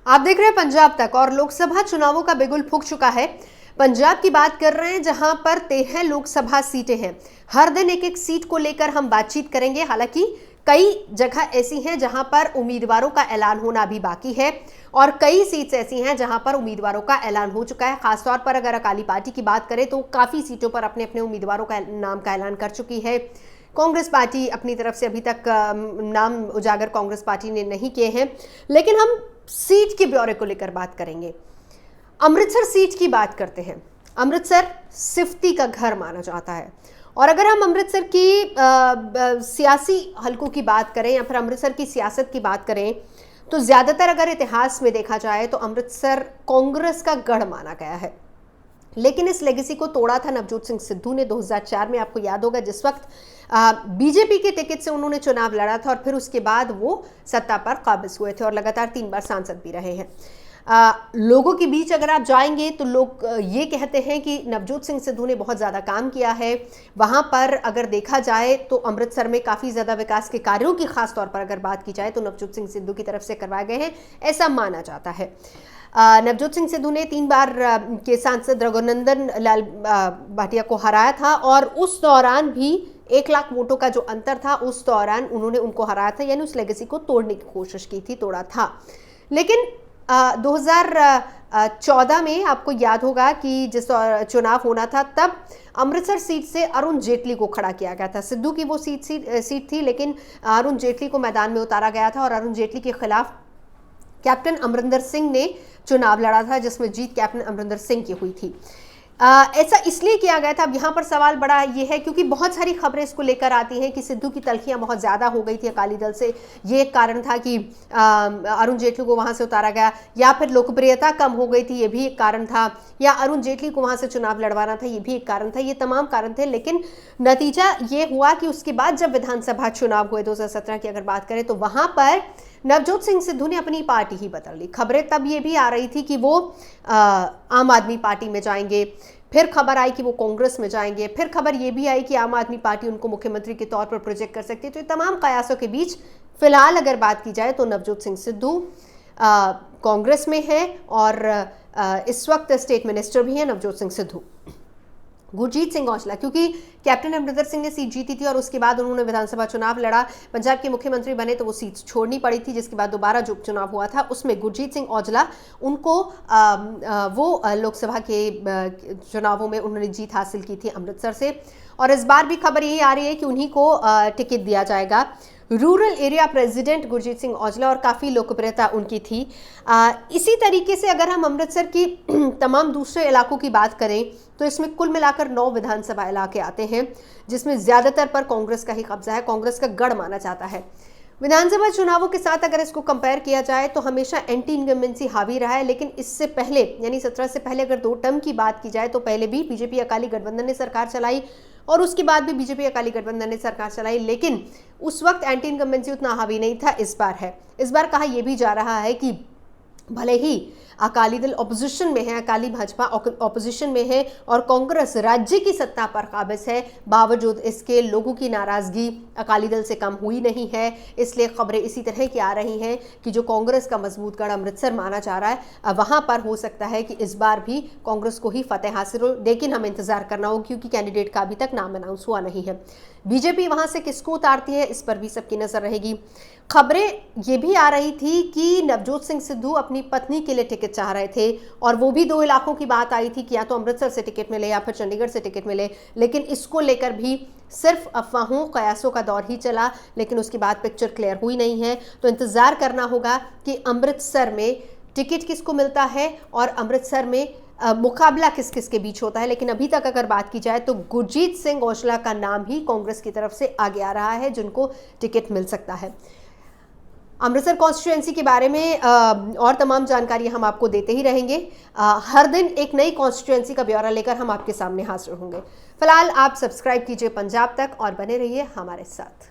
आप देख रहे हैं पंजाब तक और लोकसभा चुनावों का बिगुल फूंक चुका है। पंजाब की बात कर रहे हैं जहां पर 13 लोकसभा सीटें हैं। हर दिन एक एक सीट को लेकर हम बातचीत करेंगे। हालांकि कई जगह ऐसी हैं जहां पर उम्मीदवारों का ऐलान होना अभी बाकी है और कई सीट्स ऐसी हैं जहां पर उम्मीदवारों का ऐलान हो चुका है। खासतौर पर अगर अकाली पार्टी की बात करें तो काफी सीटों पर अपने अपने उम्मीदवारों का नाम का ऐलान कर चुकी है। कांग्रेस पार्टी अपनी तरफ से अभी तक नाम उजागर कांग्रेस पार्टी ने नहीं किए हैं। लेकिन हम सीट के ब्यौरे को लेकर बात करेंगे। अमृतसर सीट की बात करते हैं। अमृतसर सिफ्ती का घर माना जाता है और अगर हम अमृतसर की सियासी हलकों की बात करें या फिर अमृतसर की सियासत की बात करें तो ज्यादातर अगर इतिहास में देखा जाए तो अमृतसर कांग्रेस का गढ़ माना गया है। लेकिन इस लेगेसी को तोड़ा था नवजोत सिंह सिद्धू ने 2004 में। आपको याद होगा जिस वक्त बीजेपी के टिकट से उन्होंने चुनाव लड़ा था और फिर उसके बाद वो सत्ता पर काबिज हुए थे और लगातार 3 बार सांसद भी रहे हैं। लोगों के बीच अगर आप जाएंगे तो लोग ये कहते हैं कि नवजोत सिंह सिद्धू ने बहुत ज़्यादा काम किया है। वहाँ पर अगर देखा जाए तो अमृतसर में काफ़ी ज़्यादा विकास के कार्यों की खास तौर पर अगर बात की जाए तो नवजोत सिंह सिद्धू की तरफ से करवाए गए हैं, ऐसा माना जाता है। नवजोत सिंह सिद्धू ने 3 बार के सांसद रघुनंदन लाल भाटिया को हराया था और उस दौरान भी 1 लाख वोटों का जो अंतर था उस दौरान उन्होंने उनको हराया था, यानी उस लेगेसी को तोड़ने की कोशिश की थी, तोड़ा था। लेकिन 2014 में आपको याद होगा कि जिस चुनाव होना था तब अमृतसर सीट से अरुण जेटली को खड़ा किया गया था। सिद्धू की वो सीट थी लेकिन अरुण जेटली को मैदान में उतारा गया था और अरुण जेटली के खिलाफ कैप्टन अमरिंदर सिंह ने चुनाव लड़ा था जिसमें जीत कैप्टन अमरिंदर सिंह की हुई थी। ऐसा इसलिए किया गया था। अब यहाँ पर सवाल बड़ा ये है क्योंकि बहुत सारी खबरें इसको लेकर आती हैं कि सिद्धू की तलखियां बहुत ज़्यादा हो गई थी अकाली दल से। ये एक कारण था कि अरुण जेटली को वहाँ से उतारा गया, या फिर लोकप्रियता कम हो गई थी, ये भी एक कारण था, या अरुण जेटली को वहाँ से चुनाव लड़वाना था, ये भी एक कारण था। ये तमाम कारण थे। लेकिन नतीजा ये हुआ कि उसके बाद जब विधानसभा चुनाव हुए 2017 की अगर बात करें तो वहाँ पर नवजोत सिंह सिद्धू ने अपनी पार्टी ही बदल ली। खबरें तब ये भी आ रही थी कि वो आम आदमी पार्टी में जाएंगे, फिर खबर आई कि वो कांग्रेस में जाएंगे, फिर खबर ये भी आई कि आम आदमी पार्टी उनको मुख्यमंत्री के तौर पर प्रोजेक्ट कर सकती है। तो ये तमाम कयासों के बीच फिलहाल अगर बात की जाए तो नवजोत सिंह सिद्धू कांग्रेस में है और इस वक्त स्टेट मिनिस्टर भी हैं नवजोत सिंह सिद्धू। गुरजीत सिंह औजला, क्योंकि कैप्टन अमरिंदर सिंह ने सीट जीती थी और उसके बाद उन्होंने विधानसभा चुनाव लड़ा, पंजाब के मुख्यमंत्री बने तो वो सीट छोड़नी पड़ी थी, जिसके बाद दोबारा जो उपचुनाव हुआ था उसमें गुरजीत सिंह औजला उनको वो लोकसभा के चुनावों में उन्होंने जीत हासिल की थी अमृतसर से। और इस बार भी खबर यही आ रही है कि उन्हीं को टिकट दिया जाएगा। Rural area president Gurjeet Singh Aujla और काफ़ी लोकप्रियता उनकी थी। इसी तरीके से अगर हम अमृतसर की तमाम दूसरे इलाकों की बात करें तो इसमें कुल मिलाकर 9 विधानसभा इलाके आते हैं जिसमें ज़्यादातर पर कांग्रेस का ही कब्जा है, कांग्रेस का गढ़ माना जाता है। विधानसभा चुनावों के साथ अगर इसको कंपेयर किया जाए तो हमेशा एंटी इनकम्बेंसी हावी रहा है। लेकिन इससे पहले यानी 17 से पहले अगर 2 टर्म की बात की जाए तो पहले भी बीजेपी अकाली गठबंधन ने सरकार चलाई और उसके बाद भी बीजेपी अकाली गठबंधन ने सरकार चलाई, लेकिन उस वक्त एंटी इनकम्बेंसी उतना हावी नहीं था। इस बार है। इस बार कहा यह भी जा रहा है कि भले ही अकाली दल ऑपोजिशन में है, अकाली भाजपा ऑपोजिशन में है और कांग्रेस राज्य की सत्ता पर काबिज है, बावजूद इसके लोगों की नाराजगी अकाली दल से कम हुई नहीं है। इसलिए खबरें इसी तरह की आ रही हैं कि जो कांग्रेस का मजबूत गढ़ अमृतसर माना जा रहा है वहां पर हो सकता है कि इस बार भी कांग्रेस को ही फतेह हासिल हो। लेकिन हमें इंतजार करना होगा क्योंकि कैंडिडेट का अभी तक नाम अनाउंस हुआ नहीं है। बीजेपी वहां से किसको उतारती है इस पर भी सबकी नजर रहेगी। खबरें ये भी आ रही थी कि नवजोत सिंह सिद्धू अपनी पत्नी के लिए टिकट चाह रहे थे और वो भी 2 इलाकों की बात आई थी कि या तो अमृतसर से टिकट मिले या फिर चंडीगढ़ से टिकट मिले। लेकिन इसको लेकर भी सिर्फ अफवाहों कयासों का दौर ही चला, लेकिन उसके बाद पिक्चर क्लियर हुई नहीं है। तो इंतजार करना होगा कि अमृतसर में टिकट किसको मिलता है और अमृतसर में मुकाबला किस किस के बीच होता है। लेकिन अभी तक अगर बात की जाए तो गुरजीत सिंह औजला का नाम ही कांग्रेस की तरफ से आगे आ रहा है जिनको टिकट मिल सकता है। अमृतसर कॉन्स्टिट्यूएंसी के बारे में और तमाम जानकारी हम आपको देते ही रहेंगे। हर दिन एक नई कॉन्स्टिट्यूएंसी का ब्यौरा लेकर हम आपके सामने हाजिर होंगे। फिलहाल आप सब्सक्राइब कीजिए पंजाब तक और बने रहिए हमारे साथ।